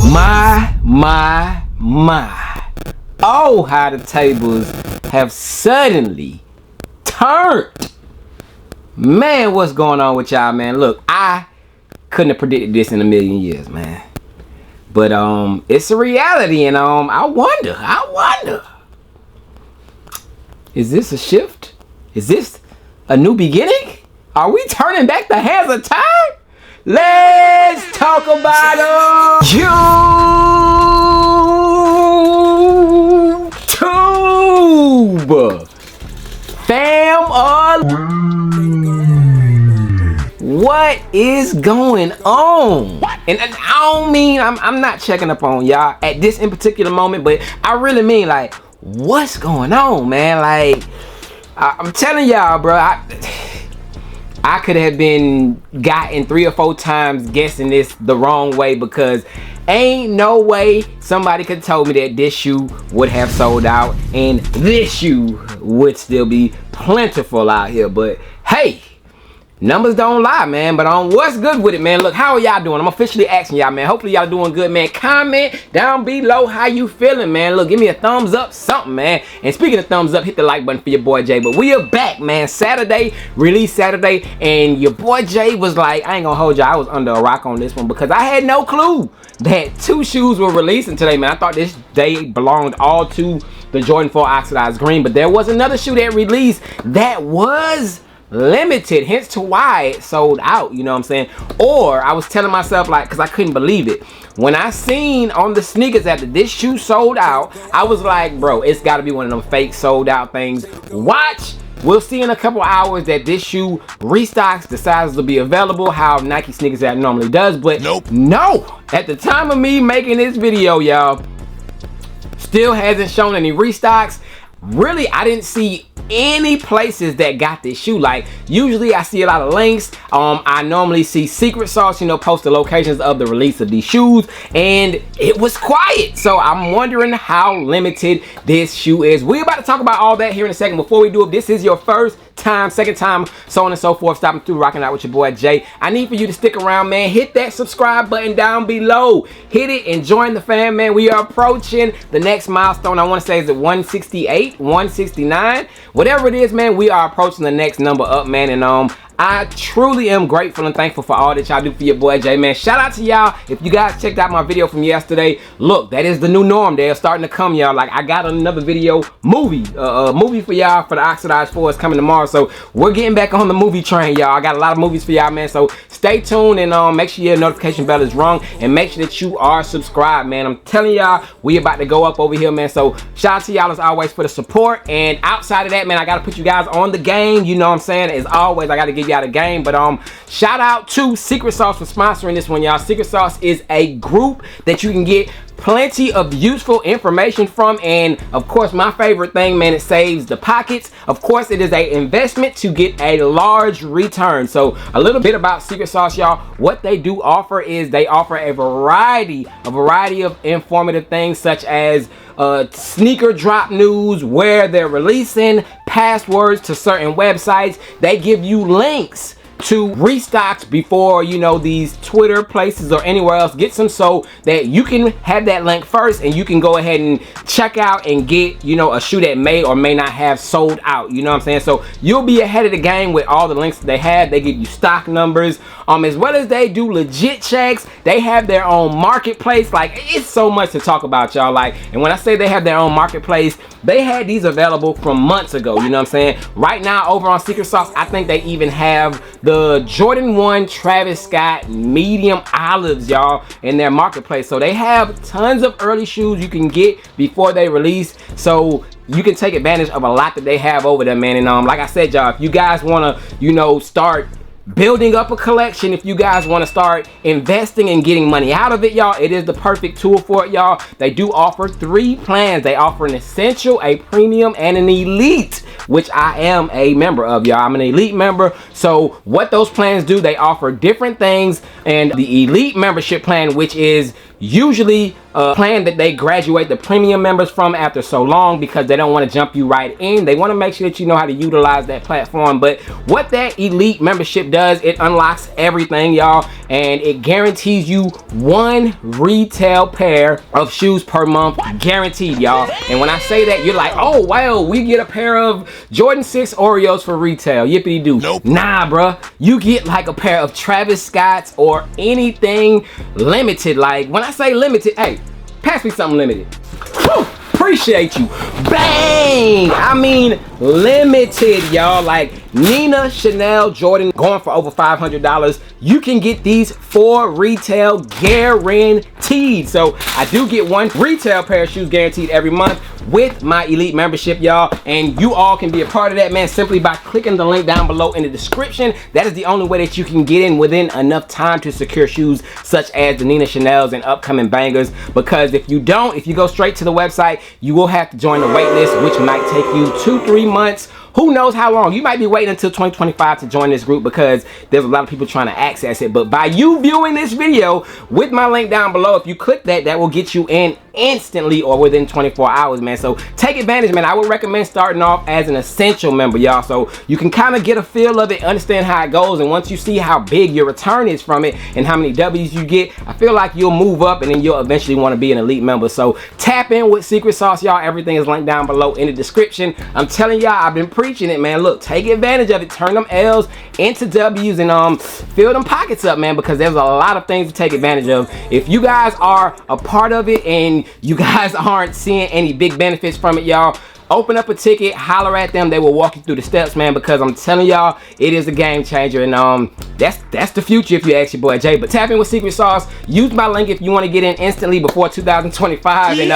My. Oh, how the tables have suddenly turned. Man, what's going on with y'all, man? Look, I couldn't have predicted this in a million years, man. But it's a reality, and I wonder. Is this a shift? Is this a new beginning? Are we turning back the hands of time? Let's talk about YouTube what is going on? And I don't mean I'm not checking up on y'all at this in particular moment, but I really mean like what's going on, man? Like I'm telling y'all, bro, I could have been gotten 3 or 4 times guessing this the wrong way, because ain't no way somebody could have told me that this shoe would have sold out and this shoe would still be plentiful out here. But hey, numbers don't lie, man. But what's good with it, man? Look, how are y'all doing? I'm officially asking y'all, man. Hopefully y'all doing good, man. Comment down below how you feeling, man. Look, give me a thumbs up, something, man. And speaking of thumbs up, hit the like button for your boy Jay. But we are back, man. Saturday, release Saturday, and your boy Jay was like, I ain't gonna hold y'all, I was under a rock on this one because I had no clue that 2 shoes were releasing today, man. I thought this day belonged all to the Jordan 4 Oxidized Green, but there was another shoe that released that was limited, hence to why it sold out, you know what I'm saying? Or I was telling myself, like, because I couldn't believe it when I seen on the sneakers after this shoe sold out, I was like, bro, it's got to be one of them fake sold out things. Watch, we'll see in a couple hours that this shoe restocks, the sizes will be available how Nike Sneakers App normally does. But no, at the time of me making this video, y'all, still hasn't shown any restocks. Really, I didn't see any places that got this shoe. Like, usually I see a lot of links. I normally see Secret Sauce, you know, post the locations of the release of these shoes, and it was quiet. So I'm wondering how limited this shoe is. We're about to talk about all that here in a second. Before we do, if this is your first time, second time, so on and so forth, stopping through, rocking out with your boy Jay, I need for you to stick around, man. Hit that subscribe button down below, hit it and join the fam, man. We are approaching the next milestone. I want to say, is it 168, 169, whatever it is, man? We are approaching the next number up, man. And I truly am grateful and thankful for all that y'all do for your boy Jay, man. Shout out to y'all. If you guys checked out my video from yesterday, look, that is the new norm. They're starting to come, y'all. Like, I got another video movie for y'all for the Oxidized 4 is coming tomorrow. So we're getting back on the movie train, y'all. I got a lot of movies for y'all, man. So stay tuned and make sure your notification bell is rung and make sure that you are subscribed, man. I'm telling y'all, we about to go up over here, man. So shout out to y'all as always for the support. And outside of that, man, I got to put you guys on the game. You know what I'm saying? As always, I got to give y'all the game. But shout out to Secret Sauce for sponsoring this one, y'all. Secret Sauce is a group that you can get plenty of useful information from, and of course my favorite thing, man, it saves the pockets. Of course, it is an investment to get a large return. So a little bit about Secret Sauce, y'all. What they do offer is they offer a variety of informative things, such as sneaker drop news, where they're releasing, passwords to certain websites. They give you links to restocks before, you know, these Twitter places or anywhere else get some, so that you can have that link first and you can go ahead and check out and get, you know, a shoe that may or may not have sold out. You know what I'm saying? So you'll be ahead of the game with all the links that they have. They give you stock numbers, as well as they do legit checks. They have their own marketplace. Like, it's so much to talk about, y'all. Like, and when I say they have their own marketplace, they had these available from months ago. You know what I'm saying? Right now over on Secret Sauce, I think they even have the Jordan 1 Travis Scott medium olives, y'all, in their marketplace. So they have tons of early shoes you can get before they release, so you can take advantage of a lot that they have over there, man. And like I said, y'all, if you guys want to, you know, start building up a collection, if you guys want to start investing and getting money out of it, y'all, it is the perfect tool for it, y'all. They do offer 3 plans. They offer an essential, a premium, and an elite, which I am a member of, y'all. I'm an elite member. So what those plans do, they offer different things. And the elite membership plan, which is usually a plan that they graduate the premium members from after so long because they don't want to jump you right in. They want to make sure that you know how to utilize that platform. But what that elite membership does, it unlocks everything, y'all, and it guarantees you one retail pair of shoes per month, guaranteed, y'all. And when I say that, you're like, oh wow, we get a pair of Jordan 6 Oreos for retail, yippity doo. Nope. Nah, bruh, you get like a pair of Travis Scott's or anything limited. Like when I say limited, hey, pass me something limited. Whew, appreciate you. Bang! I mean limited, y'all. Like Nina, Chanel, Jordan going for over $500. You can get these for retail guaranteed. So I do get one retail pair of shoes guaranteed every month with my elite membership, y'all, and you all can be a part of that, man, simply by clicking the link down below in the description. That is the only way that you can get in within enough time to secure shoes such as the Nina Chanels and upcoming bangers, because if you don't, if you go straight to the website, you will have to join the wait list, which might take you 2-3 months. Who knows how long? You might be waiting until 2025 to join this group because there's a lot of people trying to access it. But by you viewing this video with my link down below, if you click that, that will get you in instantly or within 24 hours, man. So take advantage, man. I would recommend starting off as an essential member, y'all, so you can kind of get a feel of it, understand how it goes, and once you see how big your return is from it and how many W's you get, I feel like you'll move up and then you'll eventually want to be an elite member. So tap in with Secret Sauce, y'all. Everything is linked down below in the description. I'm telling y'all, I've been preaching it, man. Look, take advantage of it. Turn them L's into W's and fill them pockets up, man, because there's a lot of things to take advantage of. If you guys are a part of it and you guys aren't seeing any big benefits from it, y'all, open up a ticket, holler at them. They will walk you through the steps, man, because I'm telling y'all, it is a game changer, and that's the future if you ask your boy Jay. But tap in with Secret Sauce. Use my link if you want to get in instantly before 2025, and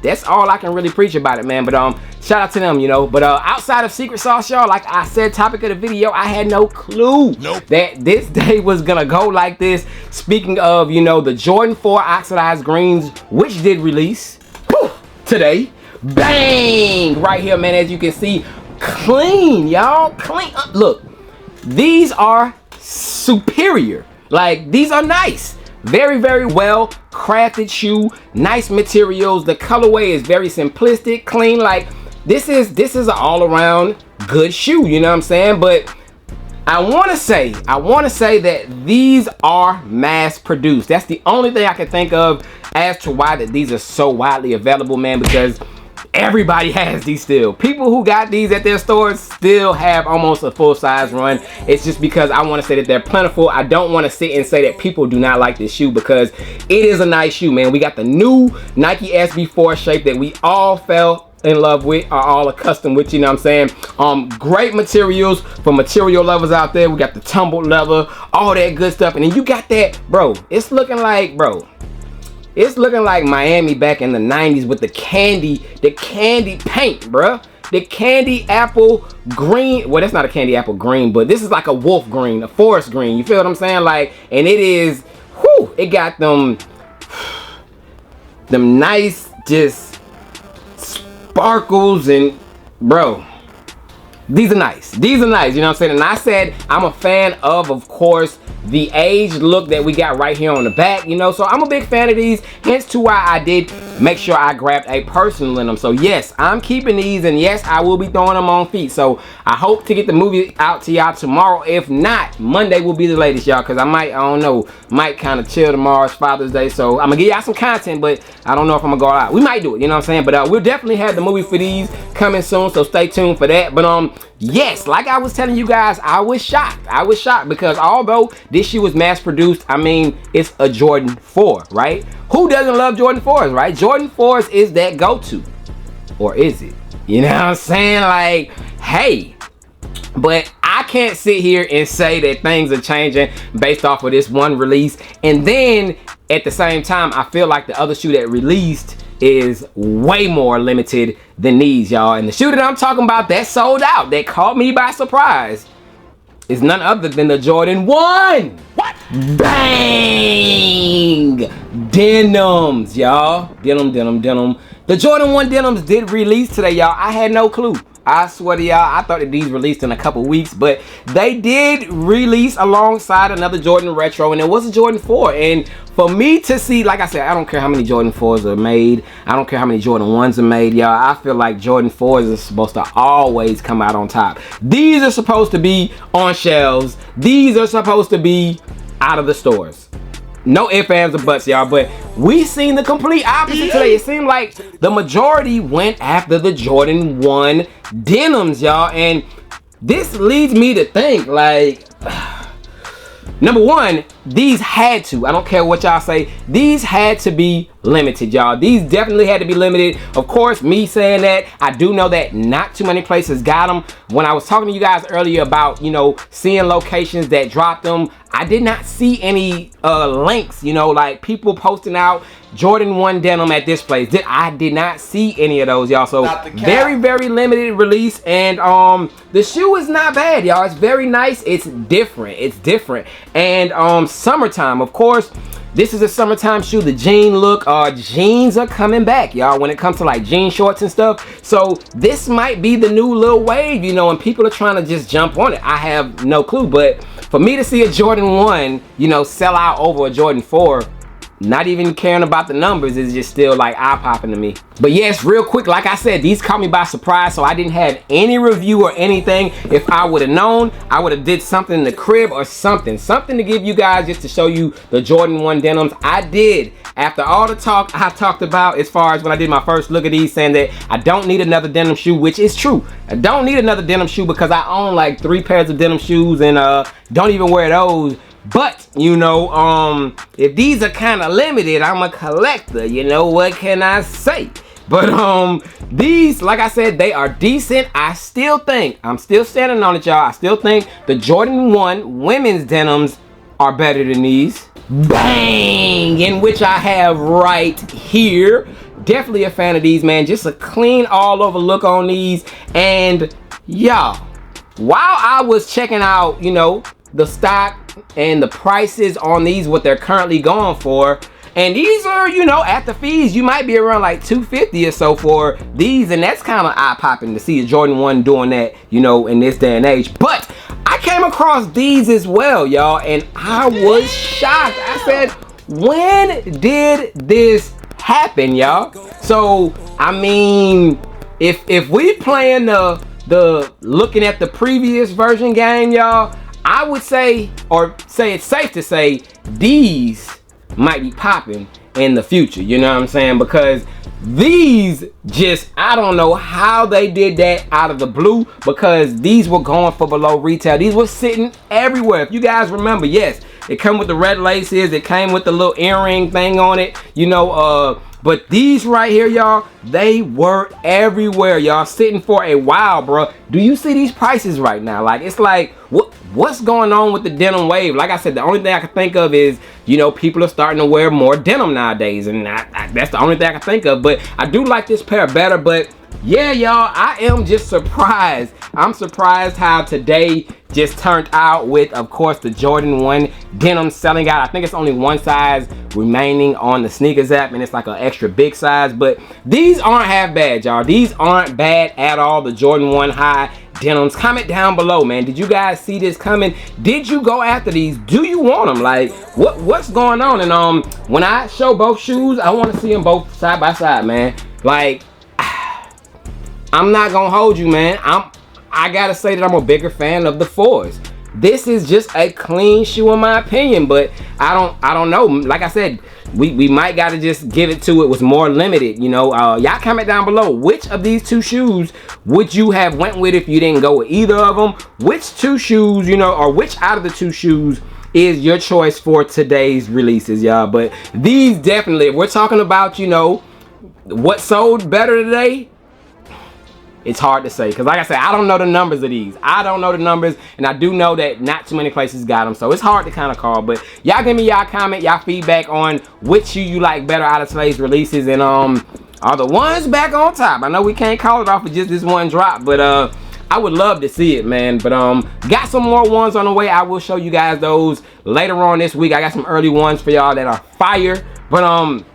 that's all I can really preach about it, man. But shout out to them, you know. But outside of Secret Sauce, y'all, like I said, topic of the video, I had no clue that this day was gonna go like this. Speaking of, you know, the Jordan 4 Oxidized Greens, which did release today. Bang! Right here, man, as you can see, clean, y'all, clean. Look, these are superior. Like, these are nice. Very, very well crafted shoe, nice materials. The colorway is very simplistic, clean. Like, this is an all-around good shoe, you know what I'm saying? But I want to say that these are mass produced. That's the only thing I can think of as to why that these are so widely available, man, because everybody has these still. People who got these at their stores still have almost a full size run. It's just because I want to say that they're plentiful. I don't want to sit and say that people do not like this shoe, because it is a nice shoe, man. We got the new Nike SB4 shape that we all fell in love with, are all accustomed with, you know what I'm saying? Great materials for material lovers out there. We got the tumbled leather, all that good stuff, and then you got that, bro, it's looking like, it's looking like Miami back in the 90s with the candy paint, bruh. The candy apple green. Well, that's not a candy apple green, but this is like a wolf green, a forest green. You feel what I'm saying? Like, and it is, whew, it got them nice, just sparkles, and bro, these are nice. These are nice, you know what I'm saying? And I said I'm a fan of course, the aged look that we got right here on the back, you know, so I'm a big fan of these, hence to why I did make sure I grabbed a personal in them. So yes, I'm keeping these, and yes, I will be throwing them on feet. So I hope to get the movie out to y'all tomorrow. If not, Monday will be the latest, y'all, because I don't know, might kind of chill tomorrow. It's Father's Day, so I'm gonna give y'all some content, but I don't know if I'm gonna go out. We might do it, you know what I'm saying? But we'll definitely have the movie for these coming soon, so stay tuned for that. But yes, like I was telling you guys, I was shocked because although this shoe was mass produced, I mean, it's a Jordan 4, right? Who doesn't love Jordan 4s, right? Jordan 4s is that go-to, or is it? You know what I'm saying? Like, hey, but I can't sit here and say that things are changing based off of this one release, and then at the same time, I feel like the other shoe that released is way more limited than these, y'all. And the shoe that I'm talking about that sold out, that caught me by surprise, is none other than the Jordan 1. What? Bang! Denims, y'all. Denim. The Jordan 1 denims did release today, y'all. I had no clue. I swear to y'all, I thought that these released in a couple weeks, but they did release alongside another Jordan Retro, and it was a Jordan 4. And for me to see, like I said, I don't care how many Jordan 4s are made. I don't care how many Jordan 1s are made, y'all. I feel like Jordan 4s are supposed to always come out on top. These are supposed to be on shelves. These are supposed to be out of the stores. No ifs, ands, or buts, y'all, but we seen the complete opposite today. It seemed like the majority went after the Jordan 1 denims, y'all, and this leads me to think, like, number one, these had to, I don't care what y'all say, these had to be limited, y'all. These definitely had to be limited. Of course, me saying that, I do know that not too many places got them. When I was talking to you guys earlier about, you know, seeing locations that dropped them, I did not see any links, you know, like people posting out Jordan 1 denim at this place. I did not see any of those, y'all. So very, very limited release, and the shoe is not bad, y'all. It's very nice. It's different. It's different. And summertime, of course. This is a summertime shoe. The jean look, jeans are coming back, y'all, when it comes to like jean shorts and stuff. So this might be the new little wave, you know, and people are trying to just jump on it. I have no clue, but for me to see a Jordan 1, you know, sell out over a Jordan 4, not even caring about the numbers, is just still like eye-popping to me. But yes, real quick, like I said, these caught me by surprise, so I didn't have any review or anything. If I would have known, I would have did something in the crib or something to give you guys, just to show you the Jordan 1 denims. I did, after all the talk I talked about as far as when I did my first look at these, saying that I don't need another denim shoe, which is true. I don't need another denim shoe because I own like 3 pairs of denim shoes and don't even wear those. But, you know, if these are kind of limited, I'm a collector, you know, what can I say? But these, like I said, they are decent. I still think, I'm still standing on it, y'all, I still think the Jordan 1 women's denims are better than these. Bang! In which I have right here. Definitely a fan of these, man. Just a clean all over look on these. And y'all, while I was checking out, you know, the stock and the prices on these, what they're currently going for, and these are, you know, at the fees, you might be around like $250 or so for these, and that's kind of eye-popping to see a Jordan 1 doing that, you know, in this day and age. But I came across these as well, y'all, and I was shocked. I said, when did this happen, y'all? So I mean, if we playing the looking at the previous version game, y'all, I would say, or say it's safe to say, these might be popping in the future, you know what I'm saying? Because these just, I don't know how they did that out of the blue, because these were going for below retail. These were sitting everywhere. If you guys remember, yes, it came with the red laces, it came with the little earring thing on it, you know, but these right here, y'all, they were everywhere, y'all, sitting for a while, bro. Do you see these prices right now? Like, it's like, what's going on with the denim wave? Like I said, the only thing I can think of is, you know, people are starting to wear more denim nowadays, and that's the only thing I can think of. But I do like this pair better. But yeah, y'all, I am just surprised. I'm surprised how today just turned out with, of course, the Jordan 1 denim selling out. I think it's only one size remaining on the sneakers app, and it's like an extra big size. But these aren't half bad, y'all. These aren't bad at all. The Jordan 1 high denims. Comment down below, man. Did you guys see this coming? Did you go after these? Do you want them? Like, what's going on? And when I show both shoes, I want to see them both side by side, man. Like, I'm not gonna hold you, man. I gotta say that I'm a bigger fan of the 4s. This is just a clean shoe in my opinion, but I don't know. Like I said, we might gotta just give it to it was more limited, you know. Y'all comment down below, which of these 2 shoes would you have went with if you didn't go with either of them? Which 2 shoes, you know, or which out of the 2 shoes is your choice for today's releases, y'all? But these definitely, if we're talking about, you know, what sold better today, it's hard to say, because like I said, I don't know the numbers of these. I don't know the numbers, and I do know that not too many places got them, so it's hard to kind of call. But y'all give me y'all comment, y'all feedback on which shoe you like better out of today's releases, and are the ones back on top? I know we can't call it off with just this one drop, but I would love to see it, man. But got some more ones on the way. I will show you guys those later on this week. I got some early ones for y'all that are fire. But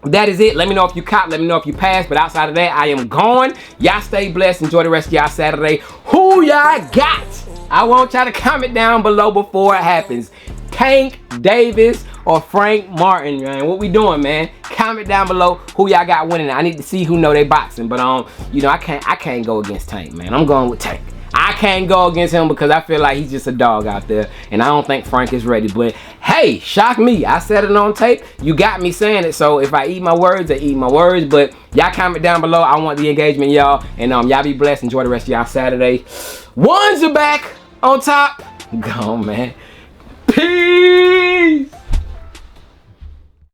that is it. Let me know if you cop, let me know if you pass, but outside of that, I am gone. Y'all stay blessed, enjoy the rest of y'all Saturday. Who y'all got? I want y'all to comment down below before it happens. Tank Davis or Frank Martin, man. What we doing, man? Comment down below who y'all got winning. I need to see who know they boxing, but you know, I can't go against Tank, man. I'm going with Tank. I can't go against him because I feel like he's just a dog out there, and I don't think Frank is ready. But hey, shock me. I said it on tape. You got me saying it, so if I eat my words, I eat my words. But y'all comment down below. I want the engagement, y'all. And y'all be blessed. Enjoy the rest of y'all Saturday. Ones are back on top. Go on, man.